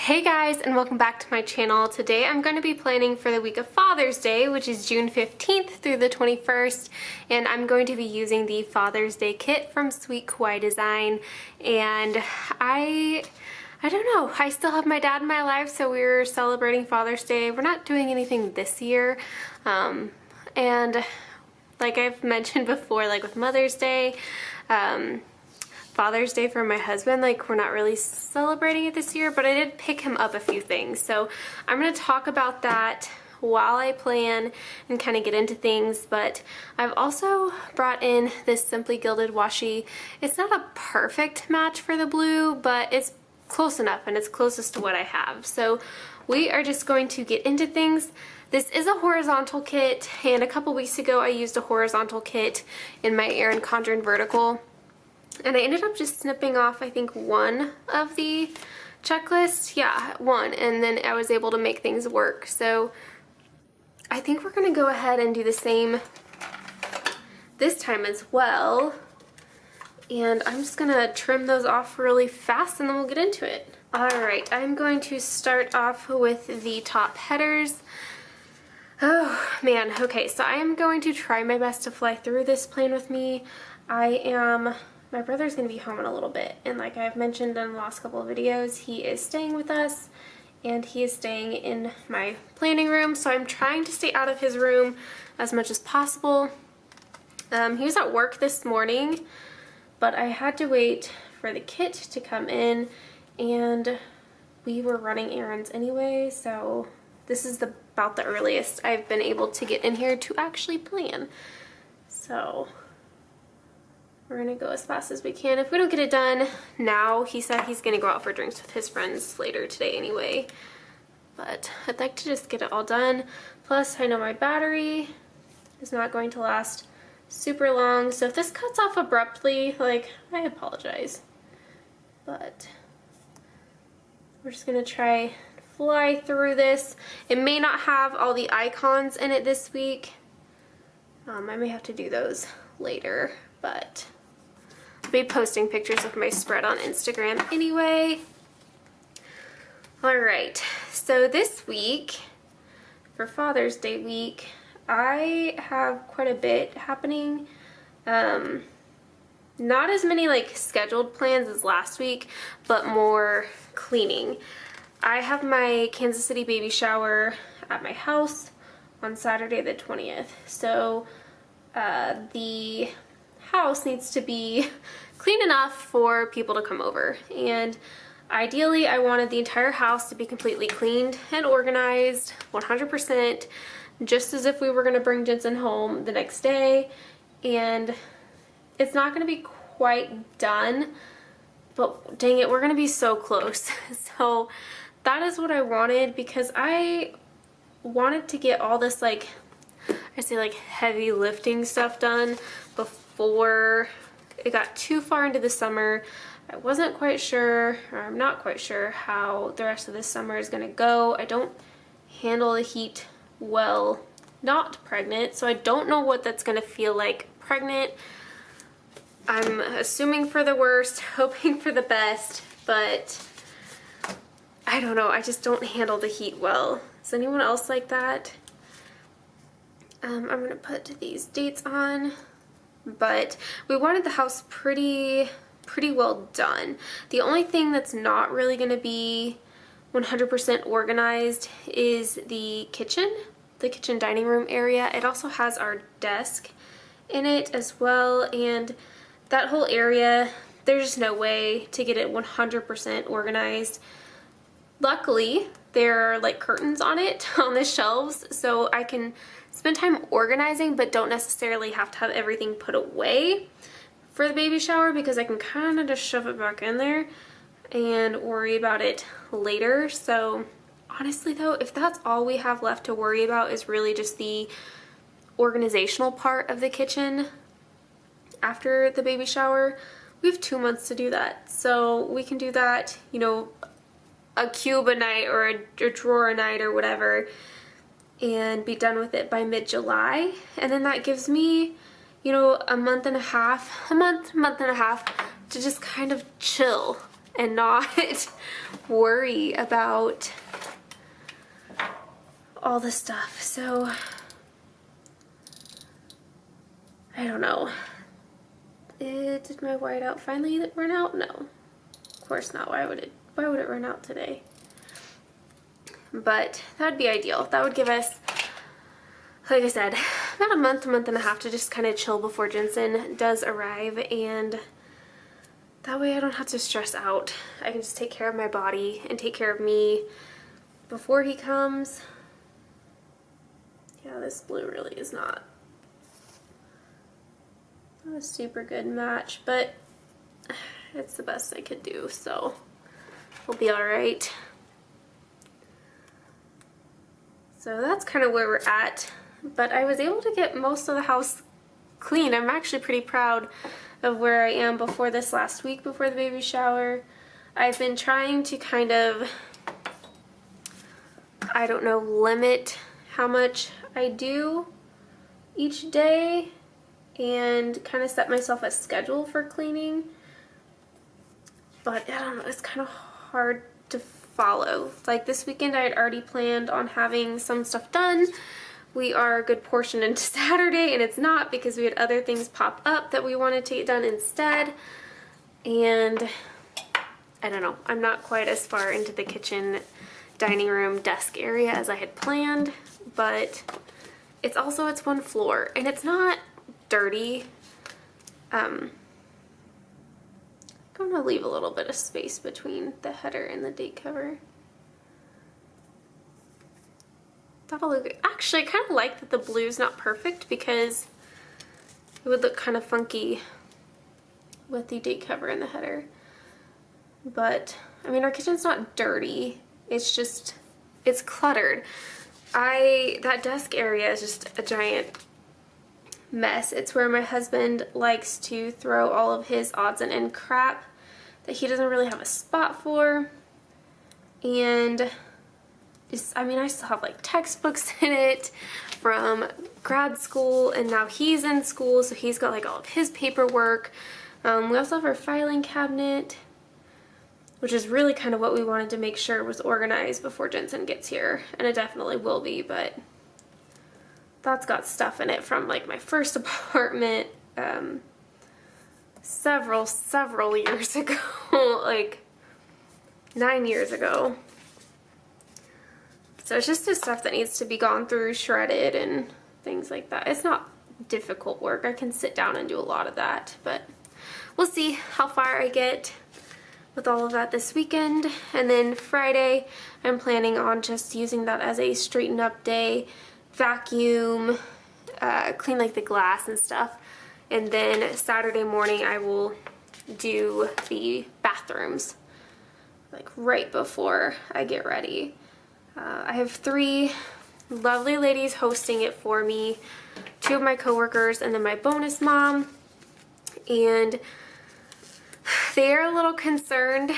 Hey guys, and welcome back to my channel. Today I'm going to be planning for the week of Father's Day, which is June 15th through the 21st, and I'm going to be using the Father's Day kit from Sweet Kawaii Design. And I don't know, I still have my dad in my life, so we're celebrating Father's Day. We're not doing anything this year, and like I've mentioned before, like with Mother's Day, Father's Day for my husband, like we're not really celebrating it this year, but I did pick him up a few things. So I'm going to talk about that while I plan and kind of get into things. But I've also brought in this Simply Gilded washi. It's not a perfect match for the blue, but it's close enough, and it's closest to what I have. So we are just going to get into things. This is a horizontal kit, and a couple weeks ago I used a horizontal kit in my Erin Condren vertical. And I ended up just snipping off, I think, one of the checklists. Yeah, one. And then I was able to make things work. So I think we're going to go ahead and do the same this time as well. And I'm just going to trim those off really fast and then we'll get into it. Alright, I'm going to start off with the top headers. Oh man, okay, so I am going to try my best to fly through this plan with me. My brother's going to be home in a little bit, and like I've mentioned in the last couple of videos, he is staying with us, and he is staying in my planning room, so I'm trying to stay out of his room as much as possible. He was at work this morning, but I had to wait for the kit to come in, and we were running errands anyway, so this is about the earliest I've been able to get in here to actually plan. So we're gonna go as fast as we can. If we don't get it done now, he said he's gonna go out for drinks with his friends later today anyway. But I'd like to just get it all done. Plus, I know my battery is not going to last super long. So if this cuts off abruptly, like, I apologize. But we're just gonna try fly through this. It may not have all the icons in it this week. I may have to do those later, but I'll be posting pictures of my spread on Instagram anyway. Alright, so this week, for Father's Day week, I have quite a bit happening. Not as many like scheduled plans as last week, but more cleaning. I have my Kansas City baby shower at my house on Saturday the 20th. So the house needs to be clean enough for people to come over, and ideally I wanted the entire house to be completely cleaned and organized 100%, just as if we were going to bring Jensen home the next day. And it's not going to be quite done, but dang it, we're going to be so close. So that is what I wanted, because I wanted to get all this, like, I say, like, heavy lifting stuff done before it got too far into the summer. I wasn't quite sure, or I'm not quite sure, how the rest of this summer is going to go. I don't handle the heat well not pregnant, so I don't know what that's going to feel like pregnant. I'm assuming for the worst, hoping for the best, but I don't know. I just don't handle the heat well. Is anyone else like that? I'm going to put these dates on, but we wanted the house pretty well done. The only thing that's not really going to be 100% organized is the kitchen dining room area. It also has our desk in it as well, and that whole area, there's just no way to get it 100% organized. Luckily, there are like curtains on it, on the shelves, so I can spend time organizing but don't necessarily have to have everything put away for the baby shower, because I can kind of just shove it back in there and worry about it later. So honestly though, if that's all we have left to worry about is really just the organizational part of the kitchen after the baby shower, we have 2 months to do that. So we can do that, you know, a cube a night or a drawer a night or whatever, and be done with it by mid-July. And then that gives me, you know, a month and a half to just kind of chill and not worry about all the stuff. So I don't know. Did my whiteout finally run out? No, of course not. Why would it run out today? But that'd be ideal. That would give us, like I said, about a month and a half to just kind of chill before Jensen does arrive, and that way I don't have to stress out. I can just take care of my body and take care of me before he comes. Yeah, this blue really is not a super good match, but it's the best I could do, so we'll be all right. So that's kind of where we're at, but I was able to get most of the house clean. I'm actually pretty proud of where I am before this last week, before the baby shower. I've been trying to kind of, I don't know, limit how much I do each day and kind of set myself a schedule for cleaning. But I don't know, it's kind of hard to follow. Like this weekend I had already planned on having some stuff done. We are a good portion into Saturday, and it's not because we had other things pop up that we wanted to get done instead. And I don't know, I'm not quite as far into the kitchen, dining room, desk area as I had planned, but it's one floor and it's not dirty. I'm gonna leave a little bit of space between the header and the date cover. That'll look good. Actually, I kind of like that the blue's not perfect because it would look kind of funky with the date cover and the header. But, I mean, our kitchen's not dirty. It's just, it's cluttered. That desk area is just a giant mess. It's where my husband likes to throw all of his odds and end crap that he doesn't really have a spot for. And I mean, I still have like textbooks in it from grad school, and now he's in school, so he's got like all of his paperwork. We also have our filing cabinet, which is really kind of what we wanted to make sure was organized before Jensen gets here, and it definitely will be, but that's got stuff in it from like my first apartment several years ago, like 9 years ago. So it's just the stuff that needs to be gone through, shredded, and things like that. It's not difficult work. I can sit down and do a lot of that, but we'll see how far I get with all of that this weekend. And then Friday, I'm planning on just using that as a straighten up day, vacuum, clean like the glass and stuff. And then Saturday morning, I will do the bathrooms, like right before I get ready. I have 3 lovely ladies hosting it for me, 2 of my coworkers, and then my bonus mom. And they are a little concerned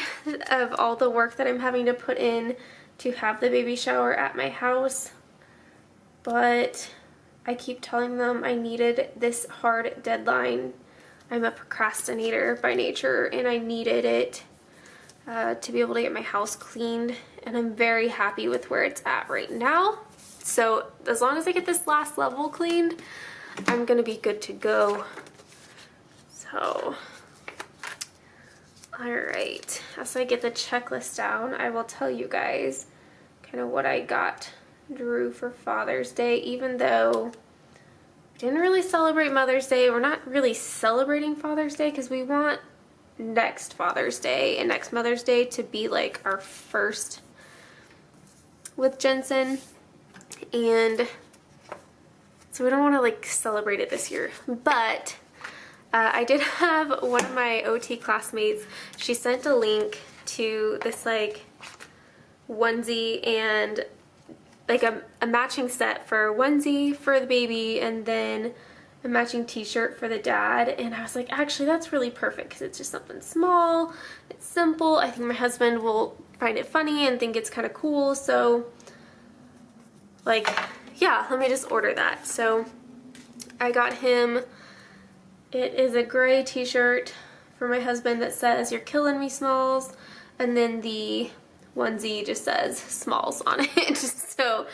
of all the work that I'm having to put in to have the baby shower at my house. But I keep telling them I needed this hard deadline. I'm a procrastinator by nature, and I needed it to be able to get my house cleaned, and I'm very happy with where it's at right now. So as long as I get this last level cleaned, I'm gonna be good to go. So, all right, as I get the checklist down, I will tell you guys kind of what I got Drew for Father's Day. Even though we didn't really celebrate Mother's Day, we're not really celebrating Father's Day because we want next Father's Day and next Mother's Day to be like our first with Jensen, and so we don't want to like celebrate it this year. But I did have one of my OT classmates, she sent a link to this like onesie and like a matching set for a onesie for the baby and then a matching t-shirt for the dad, and I was like, actually that's really perfect because it's just something small, it's simple. I think my husband will find it funny and think it's kind of cool, so like, yeah, let me just order that. So I got him, it is a gray t-shirt for my husband that says "You're killing me, Smalls." and then the onesie just says smalls on it. So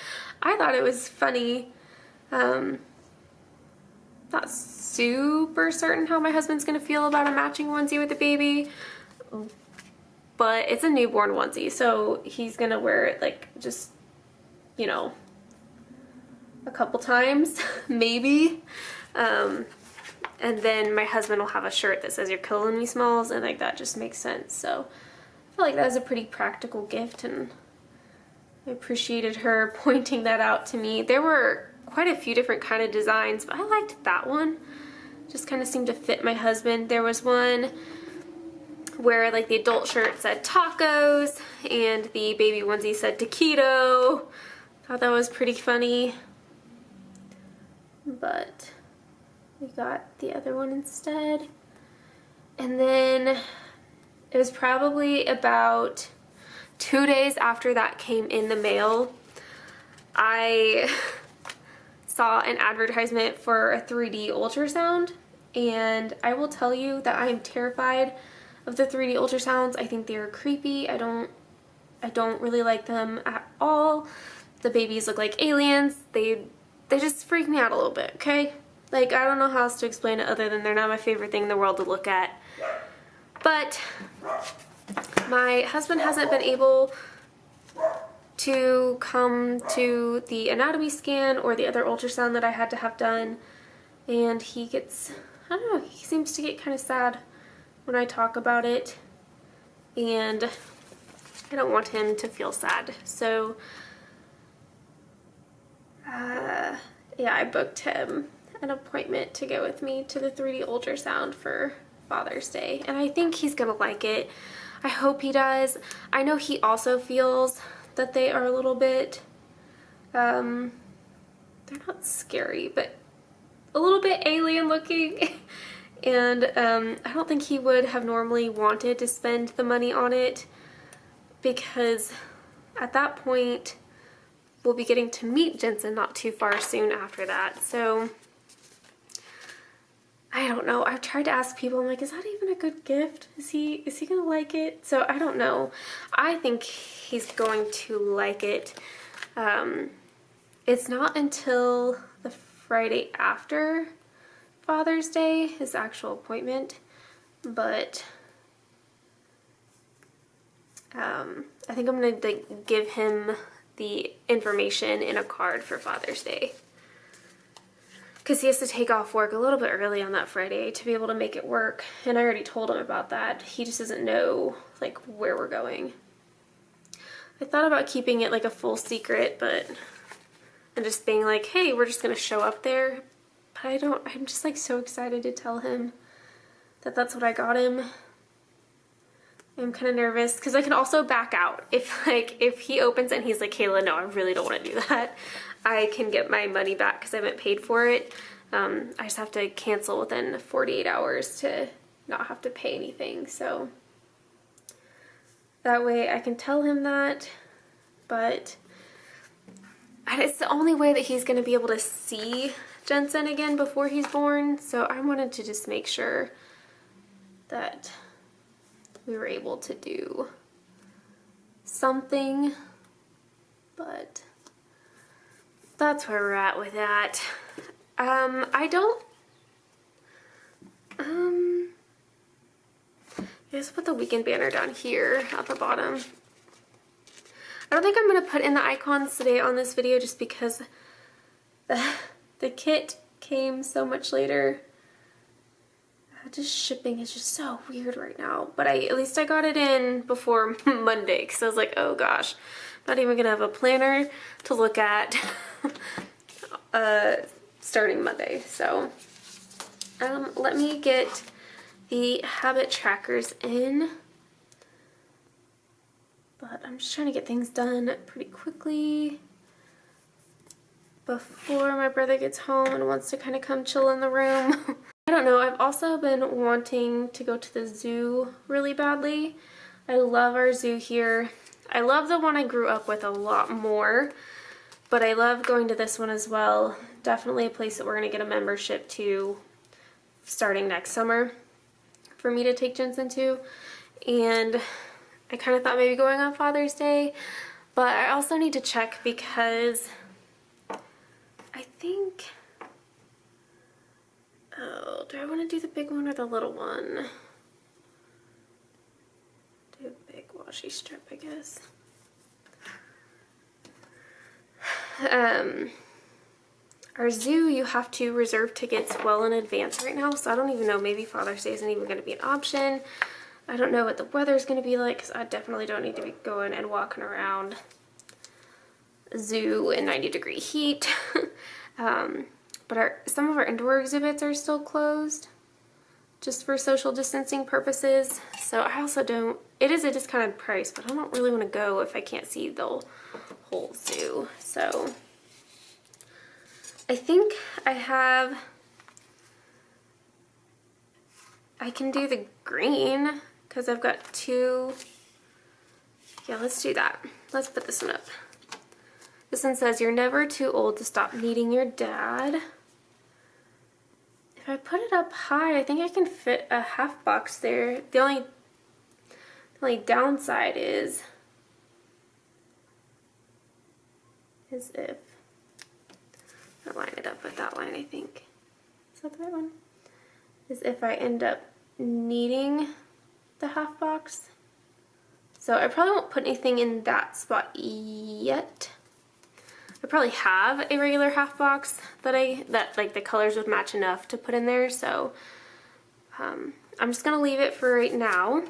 I thought it was funny. Not super certain how my husband's gonna feel about a matching onesie with a baby, but it's a newborn onesie, so he's gonna wear it like just, you know, a couple times, maybe. And then my husband will have a shirt that says "You're killing me, Smalls," and like that just makes sense. So I feel like that was a pretty practical gift, and I appreciated her pointing that out to me. There were quite a few different kind of designs, but I liked that one. Just kind of seemed to fit my husband. There was one where like the adult shirt said tacos and the baby onesie said taquito. Thought that was pretty funny. But we got the other one instead. And then it was probably about 2 days after that came in the mail, I saw an advertisement for a 3D ultrasound, and I will tell you that I am terrified of the 3D ultrasounds. I think they are creepy. I don't really like them at all. The babies look like aliens. They just freak me out a little bit, okay? Like, I don't know how else to explain it other than they're not my favorite thing in the world to look at. But my husband hasn't been able to come to the anatomy scan or the other ultrasound that I had to have done, and he gets, I don't know, he seems to get kind of sad when I talk about it, and I don't want him to feel sad. So yeah, I booked him an appointment to go with me to the 3D ultrasound for Father's Day, and I think he's gonna like it. I hope he does. I know he also feels that they are a little bit, they're not scary, but a little bit alien looking. And I don't think he would have normally wanted to spend the money on it, because at that point we'll be getting to meet Jensen not too far soon after that. So I don't know. I've tried to ask people, I'm like, is that even a good gift? Is he gonna like it? So I don't know. I think he's going to like it. It's not until the Friday after Father's Day, his actual appointment, but I think I'm gonna like give him the information in a card for Father's Day, because he has to take off work a little bit early on that Friday to be able to make it work, and I already told him about that. He just doesn't know like where we're going. I thought about keeping it like a full secret, but and just being like, hey, we're just gonna show up there. But I'm just like so excited to tell him that that's what I got him. I'm kind of nervous because I can also back out. If he opens it and he's like, Kayla, no, I really don't want to do that, I can get my money back because I haven't paid for it. I just have to cancel within 48 hours to not have to pay anything. So that way I can tell him that, but it's the only way that he's going to be able to see Jensen again before he's born. So I wanted to just make sure that we were able to do something, but that's where we're at with that. Just put the weekend banner down here at the bottom. I don't think I'm going to put in the icons today on this video just because the kit came so much later. Just shipping is just so weird right now, but at least I got it in before Monday, because I was like, oh gosh, I'm not even gonna have a planner to look at starting Monday. So let me get the habit trackers in, but I'm just trying to get things done pretty quickly before my brother gets home and wants to kind of come chill in the room. I don't know, I've also been wanting to go to the zoo really badly. I love our zoo here. I love the one I grew up with a lot more, but I love going to this one as well. Definitely a place that we're going to get a membership to starting next summer for me to take Jensen to. And I kind of thought maybe going on Father's Day, but I also need to check because I think, oh, do I want to do the big one or the little one? Do a big washi strip, I guess. Our zoo, you have to reserve tickets well in advance right now, so I don't even know, maybe Father's Day isn't even going to be an option. I don't know what the weather's going to be like, because I definitely don't need to be going and walking around zoo in 90-degree heat. But some of our indoor exhibits are still closed, just for social distancing purposes. So I also don't, it is a discounted price, but I don't really want to go if I can't see the whole zoo. So I think I can do the green because I've got two. Yeah, let's do that. Let's put this one up. This one says, you're never too old to stop needing your dad. If I put it up high, I think I can fit a half box there. The only downside is if I line it up with that line, I think. Is that the right one? Is if I end up needing the half box. So I probably won't put anything in that spot yet. I probably have a regular half box that like the colors would match enough to put in there. So I'm just gonna leave it for right now.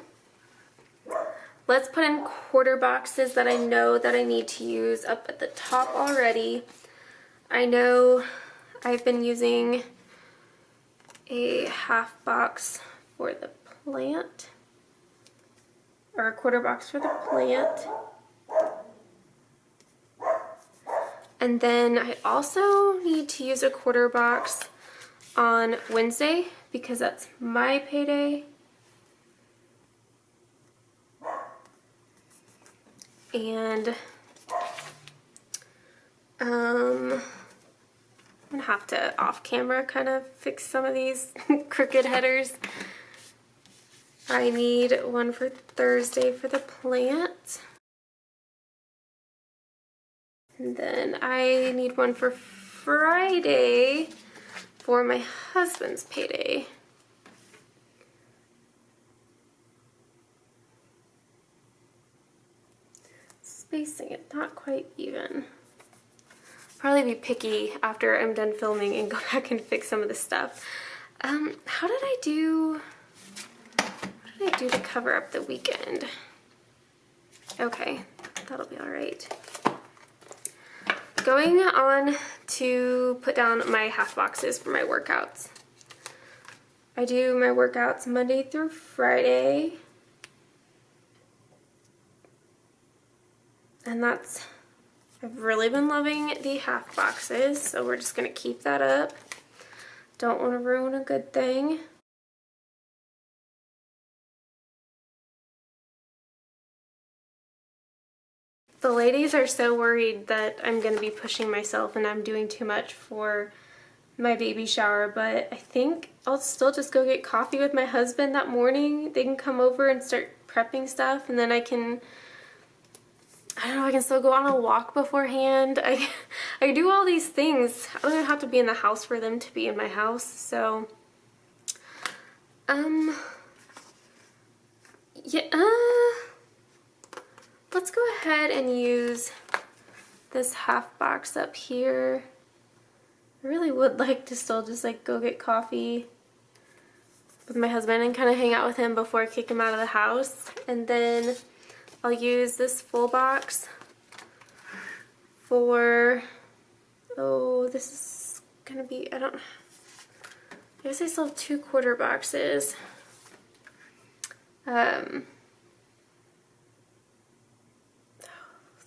Let's put in quarter boxes that I know that I need to use up at the top already. I know I've been using a half box for the plant, or a quarter box for the plant. And then I also need to use a quarter box on Wednesday because that's my payday. And I'm gonna have to off camera kind of fix some of these crooked headers. I need one for Thursday for the plant. And then I need one for Friday for my husband's payday. Spacing it not quite even. Probably be picky after I'm done filming and go back and fix some of the stuff. What did I do to cover up the weekend? Okay, that'll be all right. Going on to put down my half boxes for my workouts. I do my workouts Monday through Friday. And I've really been loving the half boxes, so we're just gonna keep that up. Don't want to ruin a good thing. The ladies are so worried that I'm gonna be pushing myself and I'm doing too much for my baby shower, but I think I'll still just go get coffee with my husband that morning. They can come over and start prepping stuff, and then I can still go on a walk beforehand. I do all these things. I don't even have to be in the house for them to be in my house. So, let's go ahead and use this half box up here. I really would like to still just like go get coffee with my husband and kind of hang out with him before I kick him out of the house. And then I'll use this full box for, this is gonna be, I guess I still have 2 quarter boxes.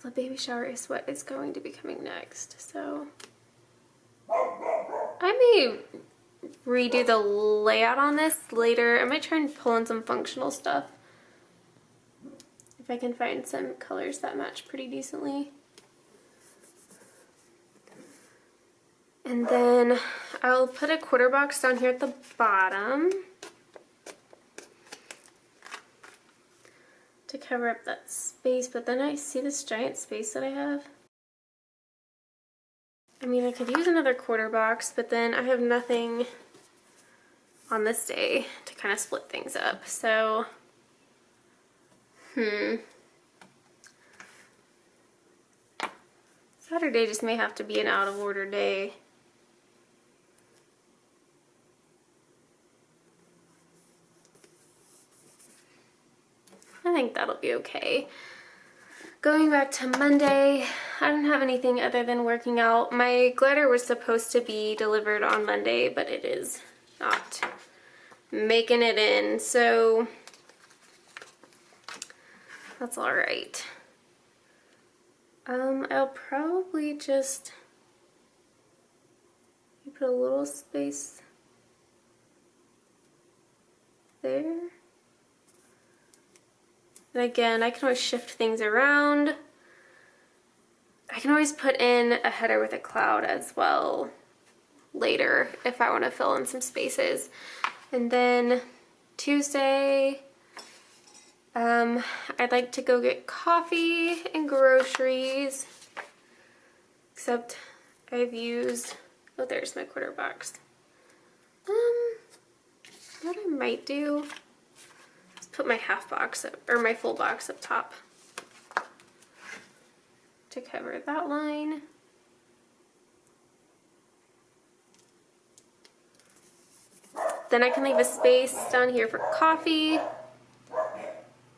The baby shower is what is going to be coming next, so I may redo the layout on this later. I might try and pull in some functional stuff if I can find some colors that match pretty decently. And then I'll put a quarter box down here at the bottom to cover up that space, but then I see this giant space that I have. I mean, I could use another quarter box, but then I have nothing on this day to kind of split things up. So, Saturday just may have to be an out of order day. I think that'll be okay. Going back to Monday, I don't have anything other than working out. My glider was supposed to be delivered on Monday, but it is not making it in, so that's all right. I'll probably just put a little space there. And again, I can always shift things around. I can always put in a header with a cloud as well later if I want to fill in some spaces. And then Tuesday, I'd like to go get coffee and groceries, except I've used, oh, there's my quarter box. What I might do is put my half box up, or my full box up top to cover that line. Then I can leave a space down here for coffee.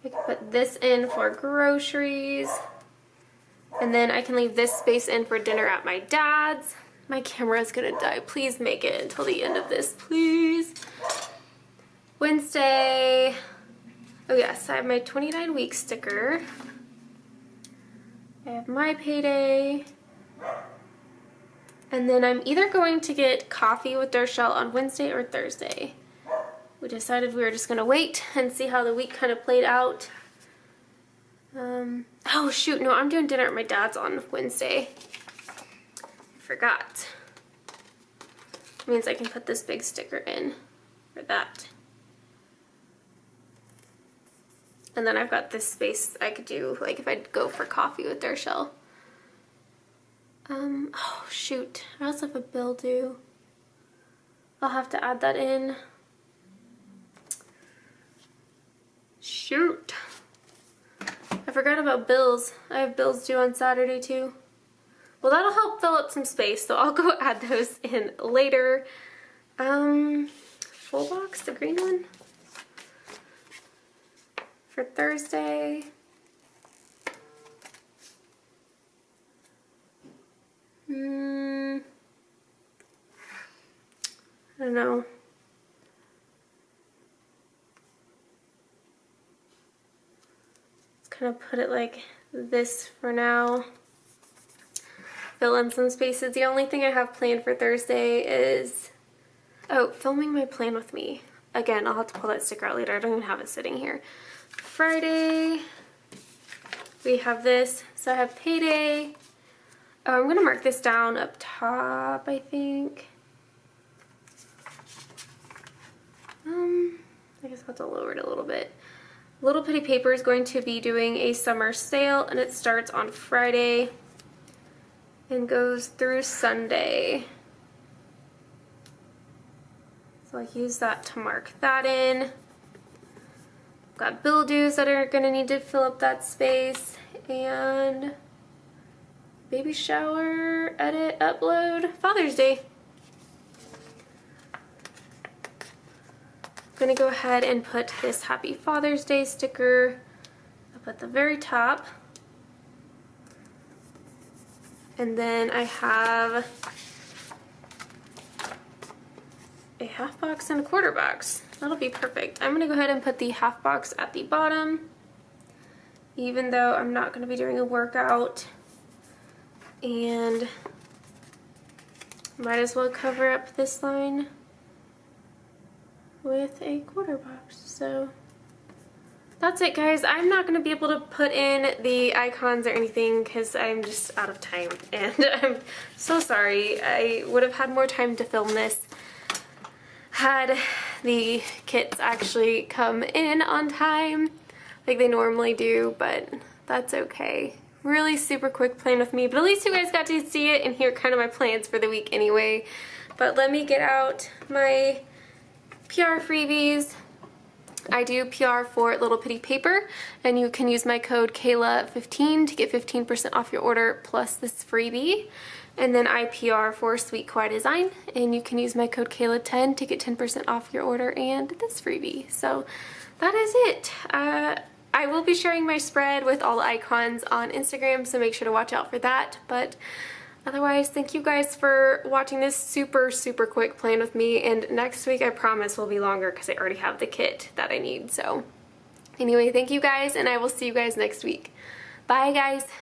I can put this in for groceries. And then I can leave this space in for dinner at my dad's. My camera is gonna die. Please make it until the end of this, please. Wednesday. Oh yes, I have my 29-week sticker. I have my payday. And then I'm either going to get coffee with Darshell on Wednesday or Thursday. We decided we were just gonna wait and see how the week kind of played out. Oh shoot, no, I'm doing dinner at my dad's on Wednesday. I forgot. It means I can put this big sticker in for that. And then I've got this space I could do, like if I'd go for coffee with Darshell. Oh shoot, I also have a bill due. I'll have to add that in. Shoot. I forgot about bills. I have bills due on Saturday too. Well, that'll help fill up some space, so I'll go add those in later. Full box, the green one. For Thursday. I don't know. Let's kind of put it like this for now. Fill in some spaces. The only thing I have planned for Thursday is, oh, filming my plan with me. Again, I'll have to pull that sticker out later. I don't even have it sitting here. Friday, we have this. So I have payday. Oh, I'm gonna mark this down up top, I think. I guess I'll have to lower it a little bit. Little Pittie Paper is going to be doing a summer sale, and it starts on Friday and goes through Sunday. So I'll use that to mark that in. Got bill dues that are gonna need to fill up that space, and baby shower, edit, upload, Father's Day. I'm gonna go ahead and put this Happy Father's Day sticker up at the very top. And then I have a half box and a quarter box. That'll be perfect. I'm gonna go ahead and put the half box at the bottom, even though I'm not gonna be doing a workout. And might as well cover up this line with a quarter box. So that's it, guys. I'm not going to be able to put in the icons or anything because I'm just out of time, and I'm so sorry. I would have had more time to film this had the kits actually come in on time, like they normally do, but that's okay. Really super quick plan with me, but at least you guys got to see it and hear kind of my plans for the week anyway. But let me get out my PR freebies. I do PR for Little Pittie paper, and you can use my code Kayla15 to get 15% off your order plus this freebie. And then I PR for Sweet Kawaii Design, and you can use my code Kayla10 to get 10% off your order and this freebie. So that is it. I will be sharing my spread with all the icons on Instagram, so make sure to watch out for that. But otherwise, thank you guys for watching this super, super quick plan with me, and next week I promise will be longer because I already have the kit that I need. So anyway, thank you guys, and I will see you guys next week. Bye, guys.